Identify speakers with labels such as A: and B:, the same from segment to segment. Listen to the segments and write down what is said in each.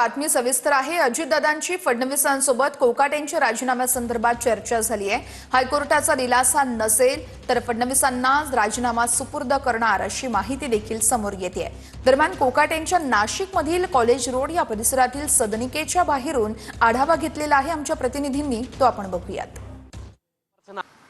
A: बातमी सविस्तर आहे। अजितदादांची फडणवीसांसोबत कोकाटेंच्या राजीनाम्यासंदर्भात चर्चा झाली आहे। हायकोर्टाचा दिलासा नसेल तर फडणवीसांना राजीनामा सुपूर्द करणार अशी माहिती देखील समोर येते आहे। दरम्यान कोकाटेंच्या नाशिकमधील कॉलेज रोड या परिसरातील सदनिकेच्या बाहेरून आढावा घेतलेला आहे आमच्या प्रतिनिधींनी, तो आपण बघूयात।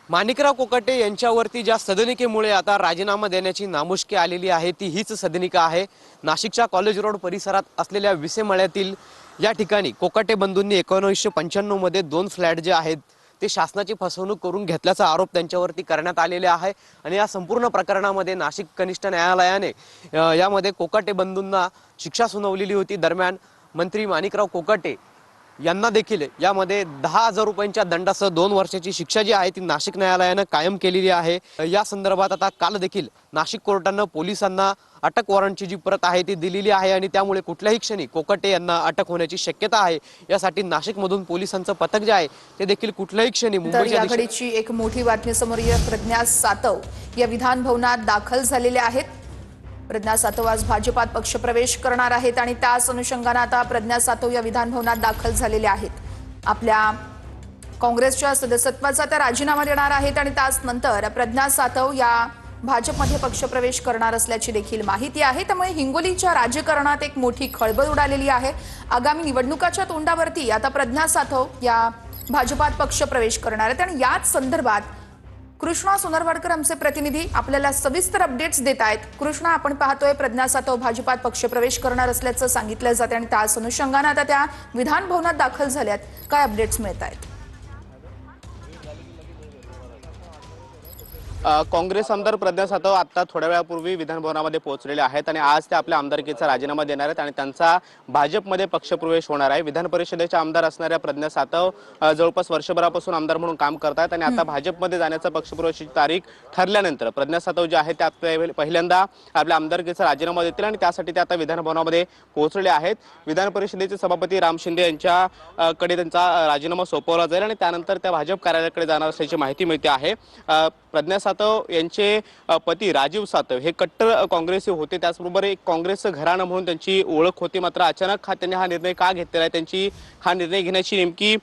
B: माणिकराव कोकाटे यांच्यावरती ज्या सदनिकेमुळे आता राजीनामा देण्याची नामुष्की आलेली आहे ती हीच सदनिका आहे। नाशिकच्या कॉलेज रोड परिसरात असलेल्या विसेमळ्यातील या ठिकाणी कोकाटे बंधूंनी 1995 मध्ये 2 फ्लॅट जे आहेत ते शासनाची फसवणूक करून घेतल्याचा आरोप त्यांच्यावरती करण्यात आलेला आहे। आणि या संपूर्ण प्रकरणामध्ये नाशिक कनिष्ठ न्यायालयाने यामध्ये कोकाटे बंधूंना शिक्षा सुनावलेली होती। दरम्यान मंत्री माणिकराव कोकाटे यांना देखील यामध्ये 10,000 रुपयांच्या दंडासह 2 वर्षाची शिक्षा जी आहे ती नाशिक न्यायालयाने कायम केलेली आहे। या संदर्भात आता काल देखील नाशिक कोर्टाने पोलिसांना अटक वॉरंटची जी प्रत आहे ती दिलेली आहे आणि त्यामुळे कुठल्याही क्षणी कोकाटे यांना अटक होण्याची शक्यता आहे। यासाठी नाशिकमधून पोलिसांचं पथक जे आहे ते देखील कुठल्याही क्षणी मुंबईच्या
A: घडीची एक मोठी बातमी समोर येत। प्रज्ञा सातव या विधान भवनात दाखल झालेले आहेत। प्रज्ञा सातव आज भाजपात पक्षप्रवेश करणार आहेत आणि त्याच अनुषंगाने आता प्रज्ञा सातव या विधान भवनात दाखल झालेले आहेत। आपल्या काँग्रेसच्या सदस्यत्वाचा त्या राजीनामा देणार आहेत आणि त्याच नंतर प्रज्ञा सातव या भाजपमध्ये पक्षप्रवेश करणार असल्याची देखील माहिती आहे। त्यामुळे हिंगोलीच्या राजकारणात एक मोठी खळबळ उडालेली आहे। आगामी निवडणुकाच्या तोंडावरती आता प्रज्ञा सातव या भाजपात पक्षप्रवेश करणार आहेत आणि याच संदर्भात कृष्णा सोनरवाडकर आमचे प्रतिनिधी आपल्याला सविस्तर अपडेट्स देत आहेत। कृष्णा, आपण पाहतोय प्रज्ञा सातव भाजपात पक्षप्रवेश करणार असल्याचं सांगितलं जाते आणि त्याच अनुषंगाने आता त्या विधान भवनात दाखल झाल्यात, काय अपडेट्स मिळत आहेत?
C: काँग्रेस आमदार प्रज्ञा सातव आता थोड्या वेळापूर्वी विधानभवनामध्ये पोहोचलेले आहेत आणि आज ते आपल्या आमदारकीचा राजीनामा देणार आहेत आणि त्यांचा भाजपमध्ये पक्षप्रवेश होणार आहे। विधान परिषदेच्या आमदार असणाऱ्या प्रज्ञा सातव जवळपास वर्षभरापासून आमदार म्हणून काम करतात आणि आता भाजपमध्ये जाण्याचा पक्षप्रवेशाची तारीख ठरल्यानंतर प्रज्ञा सातव जे आहेत ते पहिल्यांदा आपल्या आमदारकीचा राजीनामा देतील आणि त्यासाठी ते आता विधानभवनामध्ये पोहोचलेले आहेत। विधान परिषदेचे सभापती राम शिंदे यांच्याकडे त्यांचा राजीनामा सोपवला जाईल आणि त्यानंतर त्या भाजप कार्यालयाकडे जाणार असल्याची माहिती मिळते आहे। प्रज्ञा सातव यांचे पती राजीव सातव हे कट्टर काँग्रेसी होते, त्याचबरोबर एक काँग्रेसचं घराणं म्हणून त्यांची ओळख होती। मात्र अचानक त्यांनी हा निर्णय का घेतलेला आहे, त्यांची हा निर्णय घेण्याची नेमकी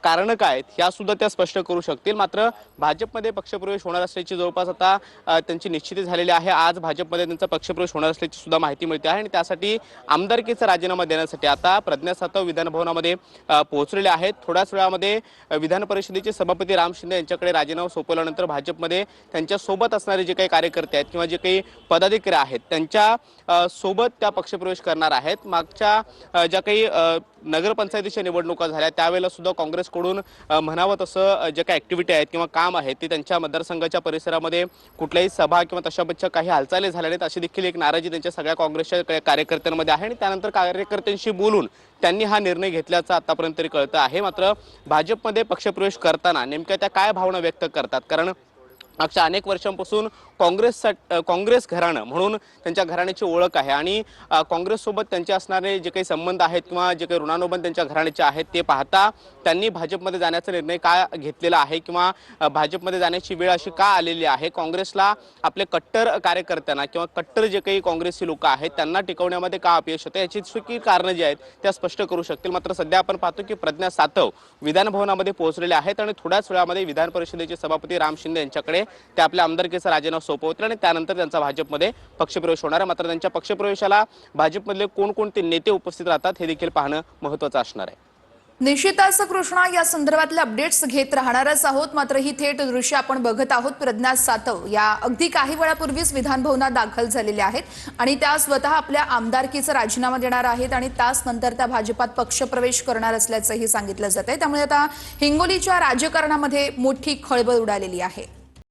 C: कारणं काय आहेत ह्या सुद्धा त्या स्पष्ट करू शकतील। मात्र भाजपमध्ये पक्षप्रवेश होणार असल्याची जवळपास आता त्यांची निश्चिती झालेली आहे। आज भाजपमध्ये त्यांचा पक्षप्रवेश होणार असल्याची सुद्धा माहिती मिळते आहे आणि त्यासाठी आमदारकीचा राजीनामा देण्यासाठी आता प्रज्ञा सातव विधानभवनामध्ये पोहोचलेले आहेत। थोड्याच वेळामध्ये विधान परिषदेचे सभापती राम शिंदे यांच्याकडे राजीनामा सोपवल्यानंतर भाजपमध्ये त्यांच्या सोबत असणारे जे काही कार्यकर्ते आहेत किंवा जे काही पदाधिकारी आहेत त्यांच्या सोबत त्या पक्षप्रवेश करणार आहेत। मागच्या ज्या काही नगरपंचायतीच्या निवडणुका झाल्या त्यावेळेला सुद्धा काँग्रेसकडून म्हणावं तसं जे काही ऍक्टिव्हिटी आहेत किंवा काम आहेत ते त्यांच्या मतदारसंघाच्या परिसरामध्ये कुठल्याही सभा किंवा तशाबच्च्या काही हालचाली झाल्या नाहीत अशी देखील एक नाराजी त्यांच्या सगळ्या काँग्रेसच्या कार्यकर्त्यांमध्ये आहे आणि त्यानंतर कार्यकर्त्यांशी बोलून त्यांनी हा निर्णय घेतल्याचं आतापर्यंत तरी कळतं आहे। मात्र भाजपमध्ये पक्षप्रवेश करताना नेमक्या त्या काय भावना व्यक्त करतात, कारण मागच्या अनेक वर्षांपासून काँग्रेस घराणं म्हणून त्यांच्या घराण्याची ओळख आहे आणि काँग्रेससोबत त्यांचे असणारे जे काही संबंध आहेत किंवा जे काही ऋणानुबंध त्यांच्या घराण्याचे आहेत ते पाहता त्यांनी भाजपमध्ये जाण्याचा निर्णय का घेतलेला आहे किंवा भाजपमध्ये जाण्याची वेळ अशी का आलेली आहे, काँग्रेसला आपले कट्टर कार्यकर्त्यांना किंवा कट्टर जे काही काँग्रेसी लोक आहेत त्यांना टिकवण्यामध्ये का अपयश होतं याची चुकी कारणं जी आहेत त्या स्पष्ट करू शकतील। मात्र सध्या आपण पाहतो की प्रज्ञा सातव विधानभवनामध्ये पोहोचलेले आहेत आणि थोड्याच वेळामध्ये विधान परिषदेचे सभापती राम शिंदे यांच्याकडे ते आपल्या आमदारकीचा राजीनामा सोपवतील आणि त्यानंतर त्यांचा भाजपमध्ये पक्षप्रवेश होणार आहे। मात्र त्यांच्या पक्षप्रवेशाला भाजपमधले कोणकोणते नेते उपस्थित राहतात हे देखील पाहणं महत्त्वाचं असणार आहे।
A: निश्चितच कृष्णा, या संदर्भातले अपडेट्स घेत राहणारच आहोत। मात्र ही थेट दृश्य आपण बघत आहोत। प्रज्ञा सातव या अगदी काही वेळापूर्वीच विधान भवनात दाखल झालेल्या आहेत आणि त्या स्वतः आपल्या आमदारकीचा राजीनामा देणार आहेत आणि त्याच नंतर त्या भाजपात पक्षप्रवेश करणार असल्याचंही सांगितलं जात आहे। त्यामुळे आता हिंगोलीच्या राजकारणामध्ये मोठी खळबळ उडालेली आहे।